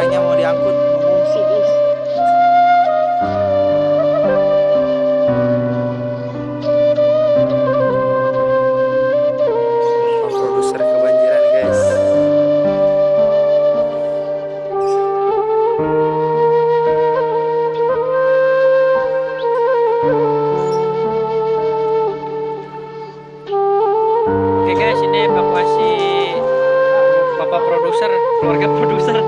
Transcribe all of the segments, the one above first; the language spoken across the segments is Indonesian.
orangnya mau diangkut mengungsi guys. Bapak produser kebanjiran guys. Oke guys, ini evakuasi bapak produser, keluarga produser.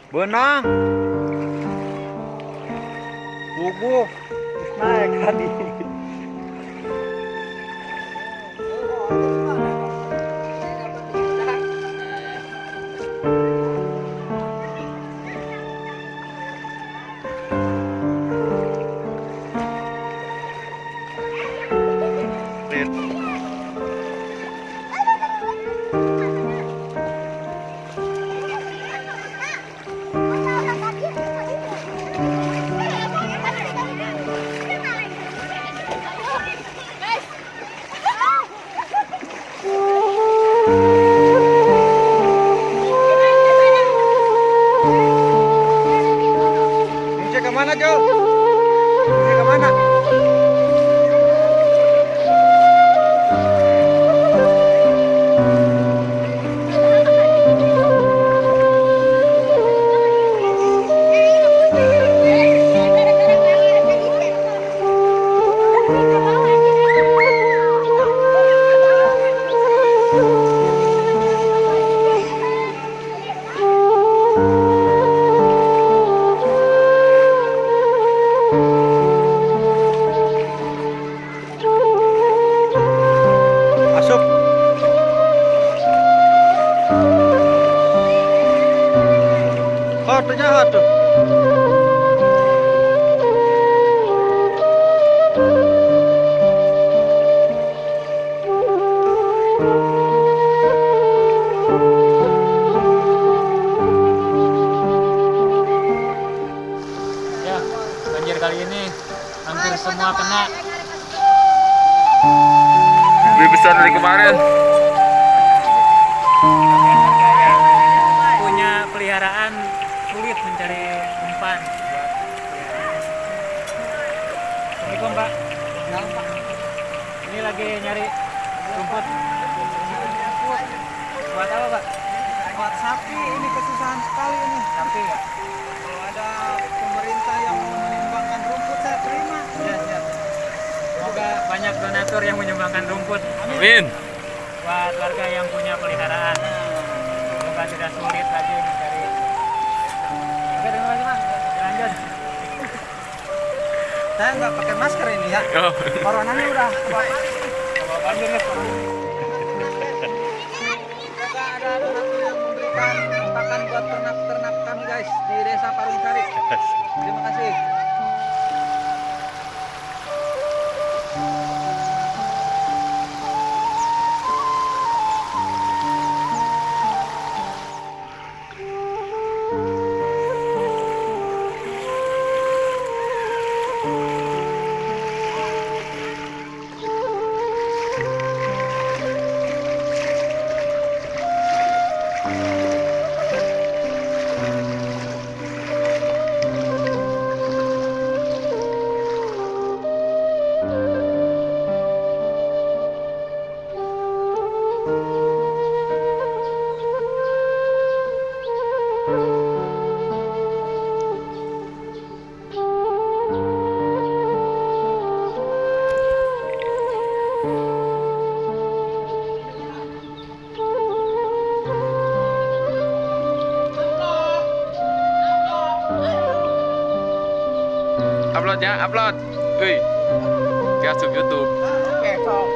Benang. Gugup. Naik tadi. Kemana Jo? Ini kemana? Hot tuh. Ya, banjir kali ini hampir semua kena. Lebih besar dari kemarin. Punya peliharaan sulit mencari umpan. Assalamualaikum Pak. Ini lagi nyari rumput. Buat apa Pak? Buat sapi, ini kesusahan sekali ini. Sapi ya? Kalau ada pemerintah yang mau menyumbangkan rumput, saya terima. Iya siap. Semoga banyak donatur yang menyumbangkan rumput. Amin. Buat warga yang punya peliharaan. Semoga tidak sulit lagi mencari. Oke, terima kasih Pak. Lanjut. Saya nggak pakai masker ini ya. Oh. Coronanya udah. Bawa banjir nih. Semoga ada donatur yang memberikan pakan buat ternak-ternak kami guys di Desa Parungsari. Terima kasih. Upload ya, upload. Wih. Masuk YouTube. Oke, so.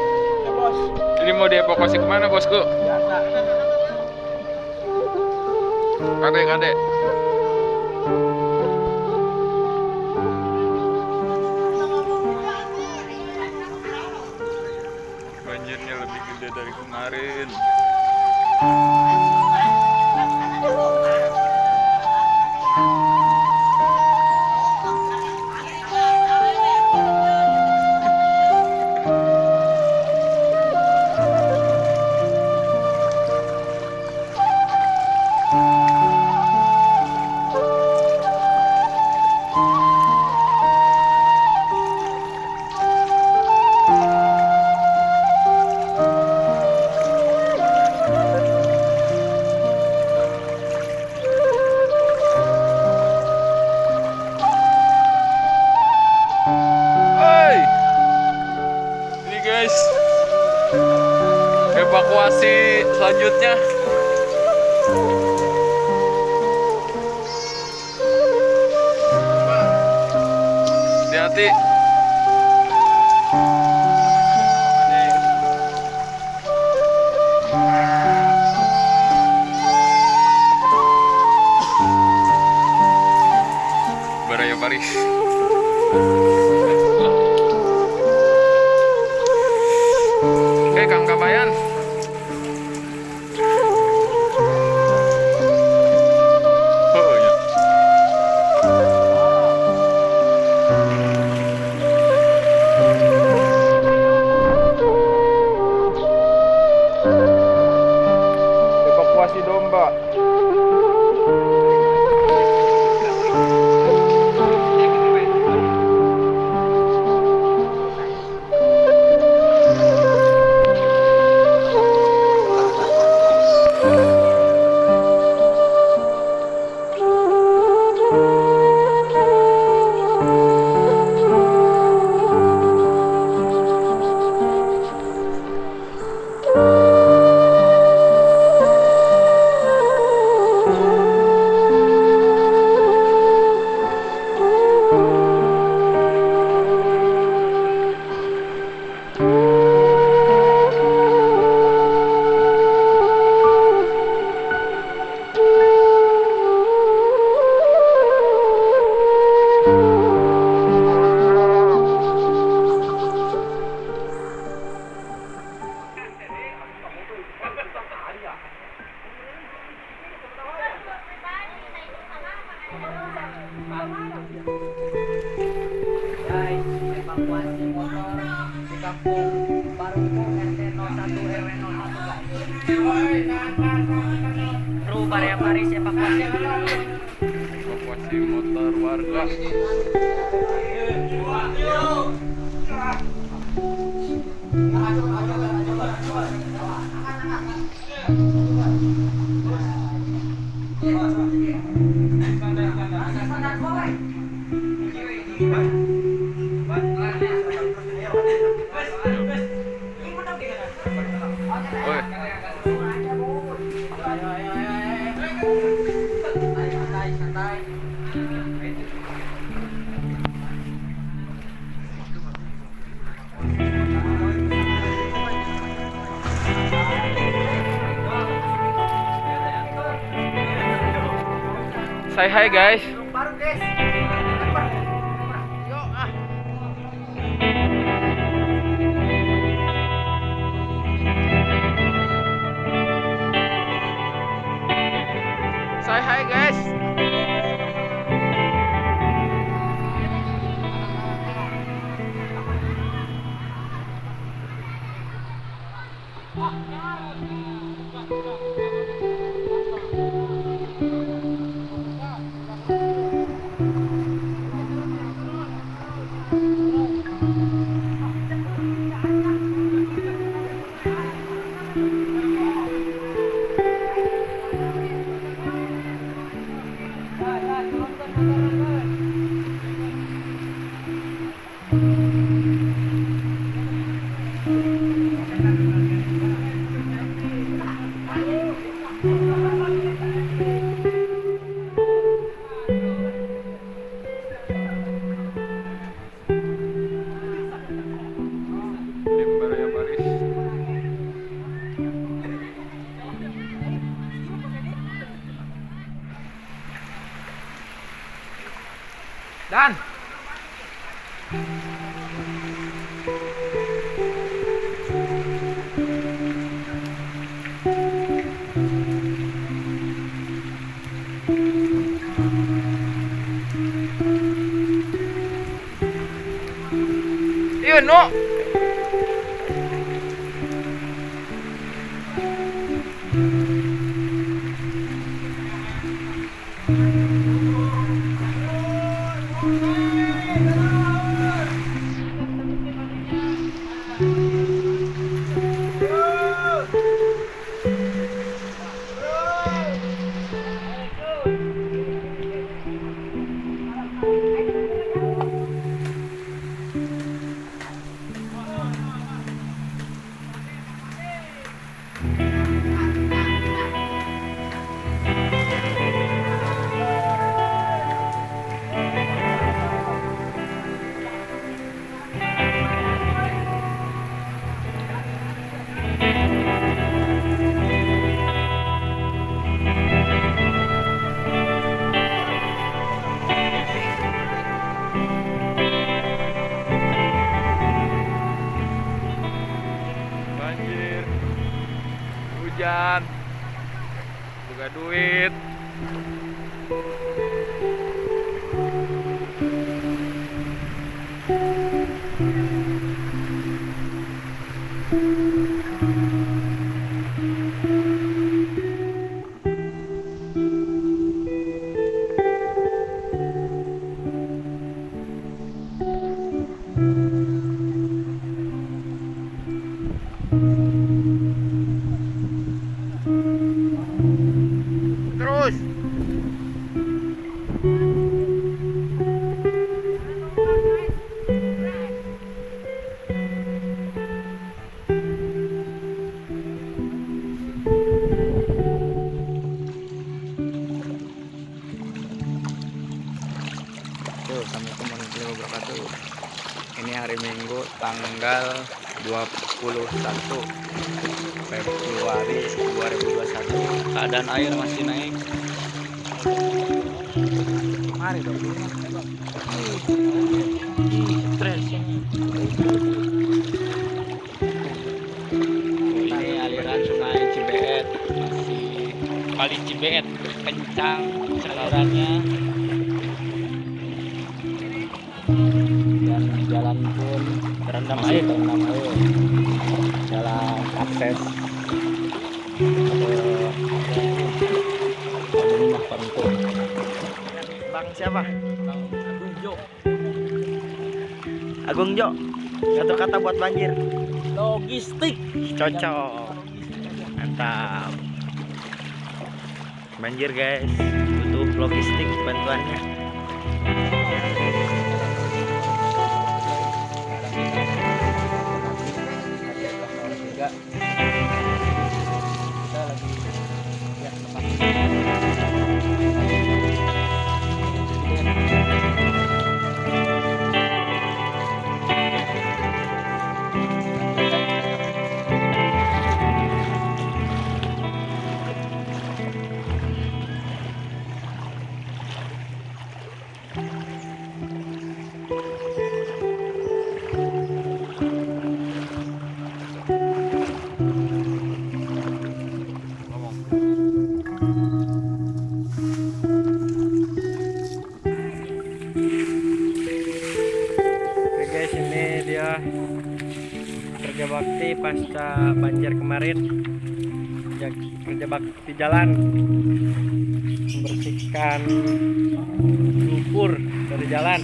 Ya bos. Ini mau dievakuasi kemana bosku? Biasa. Kadek. Banjirnya lebih gede dari kemarin. Guys, evakuasi selanjutnya. hati-hati. Baraya Paris. Kang Kabayan. Oh ya. Evakuasi domba. Guys, evakuasi motor di kampung Barungko RT 01 RW 01 guys. Kru Baraya Paris evakuasi. Evakuasi motor warga. Say hi guys. Say hi guys. Baraya Paris. Dan Iyon no. hujan. Buka duit. Terus. Assalamualaikum warahmatullahi wabarakatuh. Ini hari Minggu tanggal 21 Februari 2021. Keadaan air masih naik. Mari dong. Stres. Ini aliran Sungai Cibeet, masih Kali Cibeet kencang alirannya. Dan jalan pun terendam air, jalan akses ke rumah Parungkuh. Bang siapa? Bang Agung Jo. Agung Jo. Satu kata buat banjir. Logistik. Cocok. Mantap. Banjir guys, butuh logistik bantuannya. Kita lagi lihat tempat. Oke guys, ini dia kerja bakti pasca banjir kemarin. Kerja bakti jalan, membersihkan lumpur dari jalan.